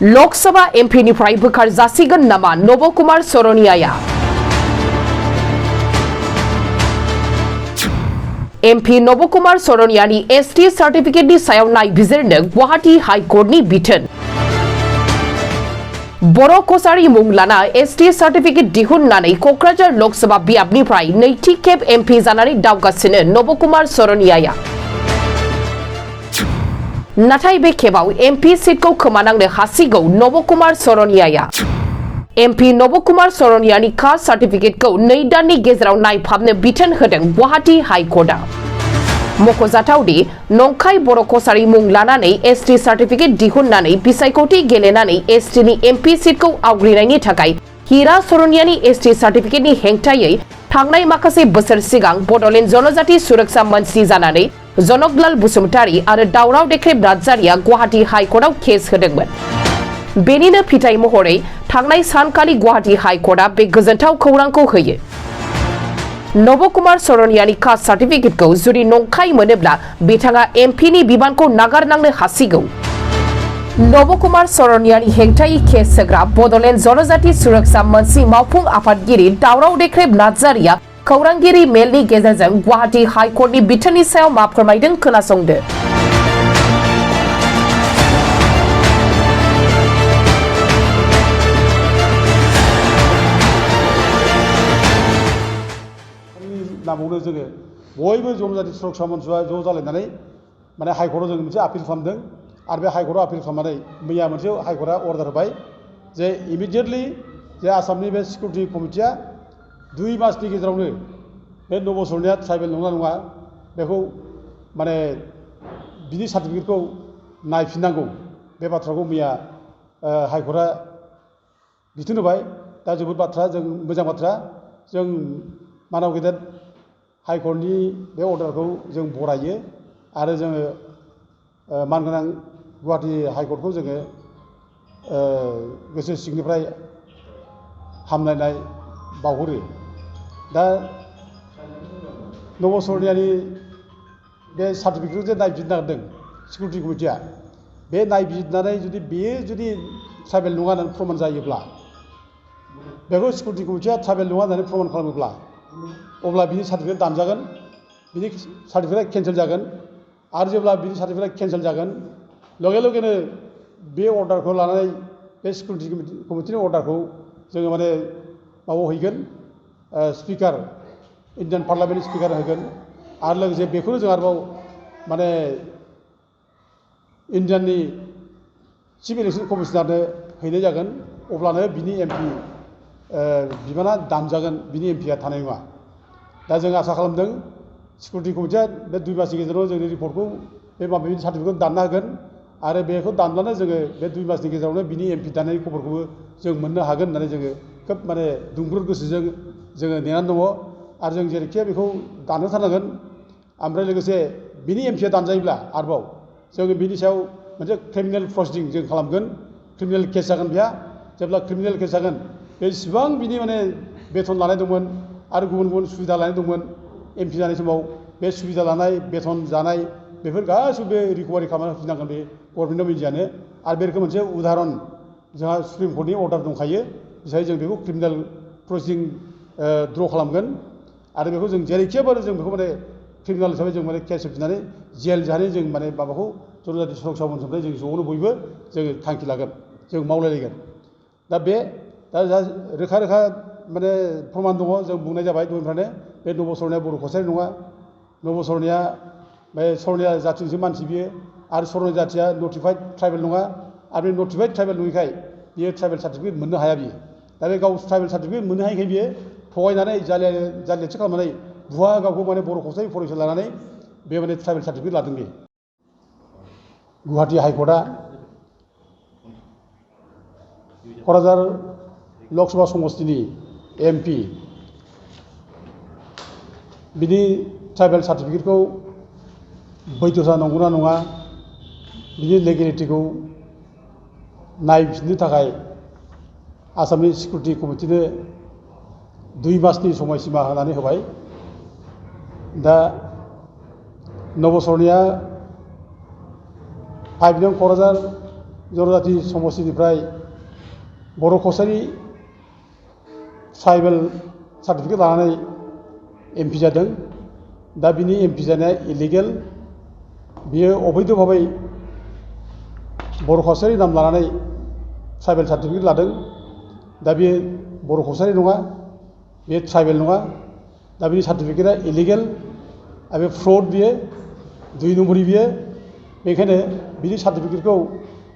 लोकसभा एमपिनिफ्राय बोखारजासिगोन नामा नबकुमार सरनियाया? MP नबकुमार सरनियानि ST सार्टिफिकेटनि सायाव नायबिजिरनो गुवाहाटी हाइकर्टनि बिथोन। बर' कसारी मुं लाना एसटी सार्टिफिकेट दिहुननानै क'क्राझार लोकसभा बियाबनिफ्राय नैथि खेब एमपि जानानै दावगासिनो नबकुमार सरनियाया। नाथाय बे खेबाव एमपि सिटखौ खोमानांनो हासिगौ नबकुमार सरनियाया। एमपि नबकुमार सरनियानि कास्ट सार्टिफिकेटखौ 2 दाननि गेजेराव नायफामनो बिथोन होदों गुवाहाटी हाइकर्टआ। मख'जाथावदि नंखाय बर' कसारी मुं लानानै एसटी सार्टिफिकेट दिहुननानै बिसायख'थि गेलेनानै एसटीनि एमपि सिटखौ आवग्रिनायनि थाखाय हिरा सरनियानि एसटी सार्टिफिकेटनि हेंथायै थांनाय माखासे बोसोर सिगां बड'लेण्ड जनजाति सुरक्षा मन्थ्रि जानानै जनकलाल बसुमतारी आरो दावराव देख्रेब नार्जारिया गुवाहाटी हाइकर्टआव केस होदोंमोन। बेनिनो फिथाय महरै थांनाय सानखालि गुवाहाटी हाइकर्टआ बे गोजोनथाव खौरांखौ होयो। नबकुमार सरनियानि कास्ट सार्टिफिकेटखौ जुदि नंखाय मोनोब्ला बिथाङा एमपिनि बिबानखौ नागारनांनो हासिगौ। नबकुमार सरनियानि हेंथायै केस होग्रा बड'लेण्ड जनजाति सुरक्षा मन्थ्रि मावफुं आफादगिरि दावराव देख्रेब नार्जारिया खौरांगिरि मेलनि गेजेरजों गुवाहाटी हाइकर्टनि बिथोननि सायाव मा फोरमायदों खोनासंदो। नामावनो जोङो बयबो जनजाति सुरक्षा मन्थ्रिया ज' जालायनानै माने हाइकर्टआव जों मोनसे आपिल खालामदों आरो बे हाइकर्टआव आपिल खालामनानै मैया मोनसे हाइकर्टआ अर्डार होबाय जे इमिडियेटलि जे आसामनि बे सिकिउरिटि कमिटिया 2 मासनि गेजेरावनो बे नब सरनिया ट्राइबेल नंगौना नङा बेखौ माने बिनि सार्टिफिकेटखौ नायफिननांगौ बे बाथ्राखौ मैया हाइकर्टआ बिथोन होबाय। दा जोबोद बाथ्रा जों मोजां बाथ्रा जों मानव गेदेर हाइकर्टनि बे अर्डारखौ जों बरायो आरो जोङो मानगोनां गुवाहाटी हाइकर्टखौ जोङो गोसो सिंनिफ्राय हामलायनाय बावहरो। दा नब सरनियानि बे सार्टिफिकेटखौ जे नायबिजिरनो नागिरदों सिकिउरिटि कमिटिया बे नायबिजिरनानै जुदि बेयो जुदि ट्राइबेल नङा होननानै प्रमान जायोब्ला बेखौ सिकिउरिटि कमिटिया ट्राइबेल नङा होननानै प्रमान खालामोब्ला अब्ला बिनि सार्टिफिकेट दानजागोन, बिनि सार्टिफिकेटआ केन्सेल जागोन आरो जेब्ला बिनि सार्टिफिकेटआ केन्सेल जागोन लगे लगेनो बे अर्डारखौ लानानै बे सिकिउरिटि कमिटिनि अर्डारखौ जोङो माने माबायाव हैगोन स्पिकार इन्डियान पार्लामेन्टनि स्पिकार होगोन आरो लोगोसे बेखौनो जों आरोबाव माने इन्डियाननि चिफ इलेक्सन कमिशनारनो हैनाय जागोन। अब्लानो बिनि एमपि बिबाना दानजागोन, बिनि एमपिआ थानाय नङा। दा जों आसा खालामदों सिकिउरिटि कमिटिया बे 2 मासनि गेजेराव जोंनि रिपर्टखौ बे माबानि सार्टिफिकेटखौ दाननो हागोन आरो बेखौ दानब्लानो जोङो बे 2 मासनि गेजेरावनो बिनि एमपि दाननायनि खबरखौबो जों मोननो हागोन होननानै जोङो खोब माने दुंब्रुद गोसोजों जोङो नेनानै दङ आरो जों जेरैखि बेखौ दानहोथारनांगोन। ओमफ्राय लोगोसे बिनि एमपिआ दानजायोब्ला आरोबाव जोङो बिनि सायाव मोनसे क्रिमिनेल प्रसिडिं जों खालामगोन, क्रिमिनेल केस जागोन बेहा। जेब्ला क्रिमिनेल केस जागोन बेसेबां बिनि माने बेथन लानाय दंमोन आरो गुबुन गुबुन सुबिदा लानाय दंमोन एमपि जानाय समाव बे सुबिदा लानाय बेथन जानाय बेफोर गासिबो बे रिकभारि खालामनानै होफिननांगोन बे गभर्नमेन्ट अफ इन्डियानो। आरो बे रोखोम मोनसे उदाहरन जोंहा सुप्रिम कर्टनि अर्डार दंखायो हिसाबै जों बेखौ क्रिमिनेल प्रसिडिं द्र खालामगोन आरो बेखौ जों जेरैखिबाबो जों बेखौ माने क्रिमिनेल हिसाबै जों माने केस होफिननानै जेल जानानै जों माने माबाखौ जनजाति सुरक्षा मन्थ्रिनिफ्राय जों ज'नो बयबो जोङो थांखि लागोन, जों मावलायलायगोन। दा रोखा रोखा माने प्रमान दङ, जों बुंनाय जाबाय दहायनिफ्रायनो बे नब सरनिया बर' कसारि नङा। नब सरनिया बे सरनिया जाथिनिसो मानसि बियो आरो सरनिया जाथिया नटिफाइड ट्राइबेल नङा आरो बे नटिफाइड ट्राइबेल नङिखाय बियो ट्राइबेल सार्टिफिकेट मोननो हाया बियो। दा बे गाव ट्राइबेल सार्टिफिकेट मोननो हायिखाय बियो थगायनानै जालियाथि खालामनानै भुवा गावखौ माने बर' कसारि फरायसा लानानै बे माने ट्राइबेल सार्टिफिकेट लादों बे। गुवाहाटी हाइकर्टआ क'क्राझार लोकसभा समस्तिनि एमपि बिनि ट्राइबेल सार्टिफिकेटखौ बैधता नंगौना नङा बिनि लेगेलिटिखौ नायफिननो थाखाय आसामनि सिकिउरिटि कमिटिनो 2 मासनि समायसीमा होनानै होबाय। दा नब सरनिया 5 नं क'क्राझार जनजाति समष्टिनिफ्राय बर' कसारि ट्राइबेल सार्टिफिकेट लानानै एमपि जादों। दा बिनि एमपि जानाया इलिगेल, बियो अबैध भाबै बर' कसारि नाम लानानै ट्राइबेल सार्टिफिकेट लादों। दा बेयो बर' कसारि नङा, बेयो ट्राइबेल नङा। दा बिनि सार्टिफिकेटआ इलिगेल आरो बे फ्रड, बियो 2 नम्बरि बियो। बेखायनो बिनि सार्टिफिकेटखौ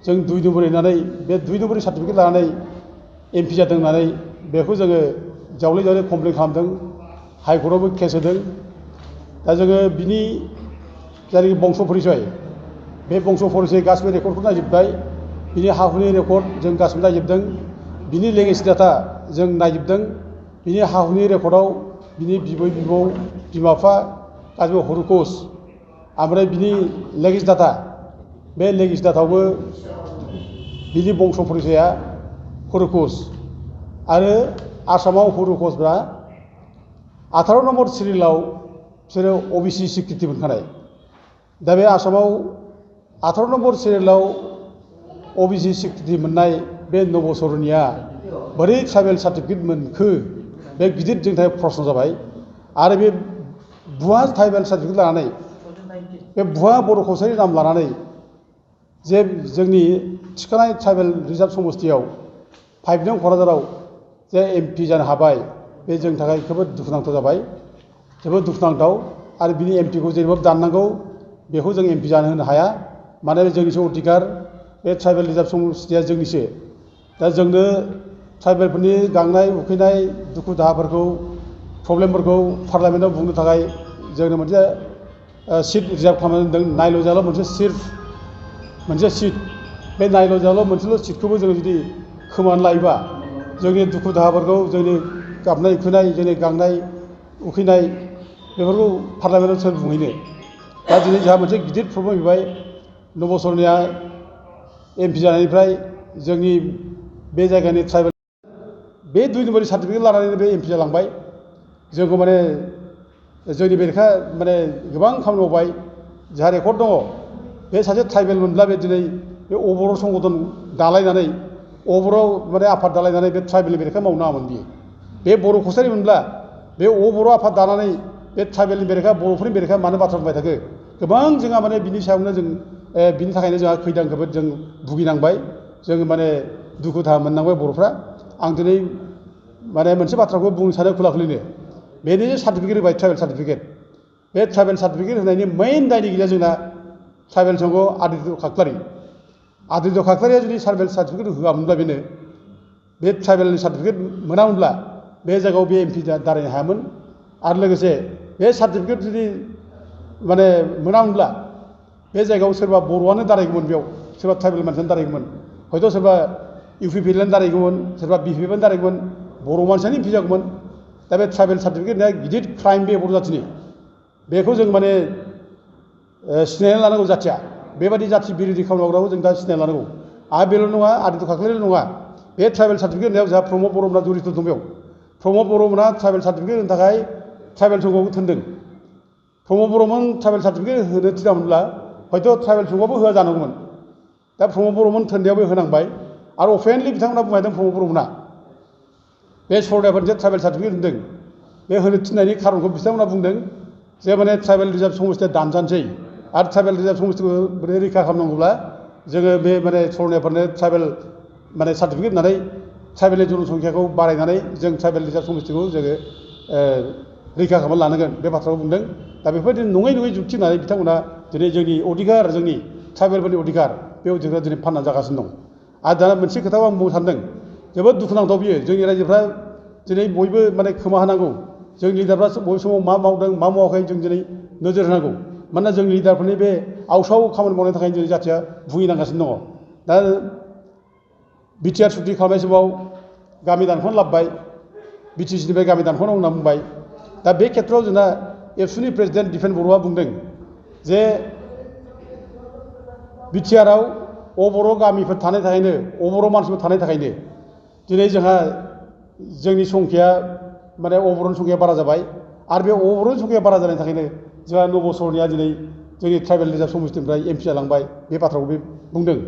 जों 2 नम्बरि होननानै, बे 2 नम्बरि सार्टिफिकेट लानानै एमपि जादों होननानै बेखौ जोङो जावले जावले कमप्लेन खालामदों, हाइकर्टआवबो केस होदों। दा जोङो बिनि जायनाखि बंस' परिचय, बे बंस' परिचय गासिबो रेकर्डखौ नायजोब्बाय, बिनि हा हुनि रेकर्ड जों गासिबो नायजोबदों, बिनि लेगेसि डाटा जों नायजोबदों। बिनि हा हुनि रेकर्डआव बिनि बिबै बिबौ बिमा बिफा गासिबो हर'कस, ओमफ्राय बिनि लेगेसि डाटा, बे लेगेसि डाटायावबो बिनि बंस' परिचया हर'कस। आरो आसामाव हर'कसफ्रा 18 नम्बर सिरियालाव बिसोरो अबिसि स्वीकृति मोनखानाय। दा बे आसामाव 18 नम्बर सिरियालाव अबिसि स्वीकृति मोननाय बे नब'सरनिया बोरै ट्राइबेल सार्टिफिकेट मोनखो, बे गिदिर जोंनि थाखाय प्रश्न जाबाय। आरो बे भुवा ट्राइबेल सार्टिफिकेट लानानै, बे भुवा बर' कसारि नाम लानानै जे जोंनि थिखानाय ट्राइबेल रिजार्भ समष्टियाव 5 नं क'क्राझाराव जे एमपि जानो हाबाय, बे जोंनि थाखाय जोबोद दुखुनांथाव जाबाय, जोबोद दुखुनांथाव। आरो बिनि एमपिखौ जेरैबाबो दाननांगौ, बेखौ जों एमपि जानो होनो हाया। मानोना बे जोंनिसो अधिकार, बे ट्राइबेल रिजार्भ समष्टिया जोंनिसो। दा जोंनो ट्राइबेलफोरनि गांनाय उखैनाय दुखु दाहाफोरखौ, प्रब्लेमफोरखौ पार्लियामेन्टआव बुंनो थाखाय जोंनो मोनसे सिट रिजार्भ खालामनानै दोनदों। नायल' जाल' मोनसे सिट, बे नायल' जाल' मोनसेल' सिटखौबो जोङो जुदि खोमानानै लायोबा, जोंनि दुखु दाहाफोरखौ, जोंनि गाबनाय उखैनाय, जोंनि गांनाय उखैनाय, बेफोरखौ पार्लियामेन्टआव सोर बुंहैनो? दा दिनै जोंहा मोनसे गिदिर प्रब्लेम फैबाय। नब'सरनिया एमपि जानायनिफ्राय जोंनि बे जायगानि ट्राइबेल बे 2 नम्बरि सार्टिफिकेट लानानैनो बे एमपि जालांबाय। जोंखौ माने जोंनि बेरेखा माने गोबां खामानि मावबाय। जोंहा रेकर्ड दङ, बे सासे ट्राइबेल मोनब्ला बे दिनै बे अबर' संगठन दालायनानै, अबर'आव माने आफाद दालायनानै बे ट्राइबेलनि बेरेखा मावनो नाङामोन बियो। बे बर' कसारि मोनब्ला बे अबर' आफाद दानानै बे ट्राइबेलनि बेरेखा, बर'फोरनि बेरेखा मानो बाथ्रा बुंबाय थाखो? गोबां जोंहा माने बिनि सायावनो जों बिनि थाखायनो जोंहा खैदां खैफोद जों भुगिनांबाय, जों माने दुखु दाहा मोननांबाय बर'फ्रा। आं दिनै माने मोनसे बाथ्राखौ बुंनो सानो खुला खुलिनो, बेनि सार्टिफिकेट होबाय ट्राइबेल सार्टिफिकेट, बे ट्राइबेल सार्टिफिकेट होनायनि मेइन दायनिगिरिया जोंना ट्राइबेल संघ आदित्य खाख्लारि। आदित्य खाख्लारिया जुदि ट्राइबेल सार्टिफिकेट होआमोनब्ला, बेनो बे ट्राइबेलनि सार्टिफिकेट मोनामोनब्ला बे जायगायाव बे एमपि दारायनो हायामोन। आरो लोगोसे बे सार्टिफिकेट जुदि माने मोनामोनब्ला, बे जायगायाव सोरबा बर'आनो दारायगौमोन, बेयाव सोरबा ट्राइबेल मानसियानो दारायगौमोन, हयथ' सोरबा इउपिपिएलआनो दारायगौमोन, सोरबा बिपिएफआनो दारायगौमोन, बर' मानसियानो एमपि जागौमोन। दा बे ट्राइबेल सार्टिफिकेट होनाया गिदिर क्राइम, बे बर' जाथिनि। बेखौ जों माने सिनायनानै लानांगौ जाथिया। बेबायदि जाथि बिरोधि खामानि मावग्राखौ जों दा सिनायनानै लानांगौ। आरो बेल' नङा, आदित्य खाख्लारिल' नङा, बे ट्राइबेल सार्टिफिकेट होनायाव जोंहा प्रमद बर'मोनहा जड़ित दं। बेयाव प्रमद बर'मोनहा ट्राइबेल सार्टिफिकेट होनो थाखाय ट्राइबेल संघखौ थिनदों। प्रमद बर'मोन ट्राइबेल सार्टिफिकेट होनो थिनामोनब्ला हयथ' ट्राइबेल संघआबो होआ जानांगौमोन। दा प्रमद बर'मोन थिननायावबो होनांबाय। आरो अफेनलि बिथांमोना बुंबायदों, प्रमद बर'मोनहा बे सरदारफोरजों ट्राइबेल सार्टिफिकेट होदों, बे होनो थिननायनि खारनखौ बिथांमोना बुंदों जे माने ट्राइबेल रिजार्भ समष्टिया दानजानोसै, आरो ट्राइबेल रिजार्भ समष्टिखौ रैखा खालामनांगौब्ला जोङो बे माने सरनायाफोरनो ट्राइबेल माने सार्टिफिकेट होनानै ट्राइबेलनि जनसंख्याखौ बारायनानै जों ट्राइबेल रिजार्भ समष्टिखौ जोङो रैखा खालामनानै लानांगोन, बे बाथ्राखौ बुंदों। दा बेफोरबायदि नङै नङै जुक्ति होननानै बिथांमोना दिनै जोंनि अधिकार, जोंनि ट्राइबेलफोरनि अधिकार, बे अधिकारखौ दिनै फानना जागासिनो दं। आरो दा मोनसे खोथाखौ आं बुंनो सानदों, जोबोद दुखुनांथाव बियो। जोंनि रायजोफ्रा दिनै बयबो माने खोमा होनांगौ। जोंनि लिडारफ्रा बबे समाव मा मावदों मा मावाखै जों दिनै नोजोर होनांगौ। मानोना जोंनि लिडारफोरनि बे आवसाव खामानि मावनायनि थाखाय जोंनि जाथिया भुगिनांगासिनो दङ। दा बिटिआर सुक्ति खालामनाय समाव गामि दानख'नो लाबोबाय, बिटिसिनिफ्राय गामि दानख'नांगौ होनना बुंबाय। दा बे खेथ्रआव जोंना एबसुनि प्रेसिडेन्ट दिपेन बर'आ बुंदों जे बिटिआरआव अबर' गामिफोर थानाय थाखायनो, अबर' मानसिफोर थानाय थाखायनो दिनै जोंहा जोंनि संख्याया माने अबर'नि संख्याया बारा जाबाय। आरो बे अबर'नि संख्याया बारा जानायनि थाखायनो जोंहा नब'सरनिया दिनै जोंनि ट्राइबेल रिजार्भ समष्टिनिफ्राय एमपि जालांबाय, बे बाथ्राखौ बे बुंदों।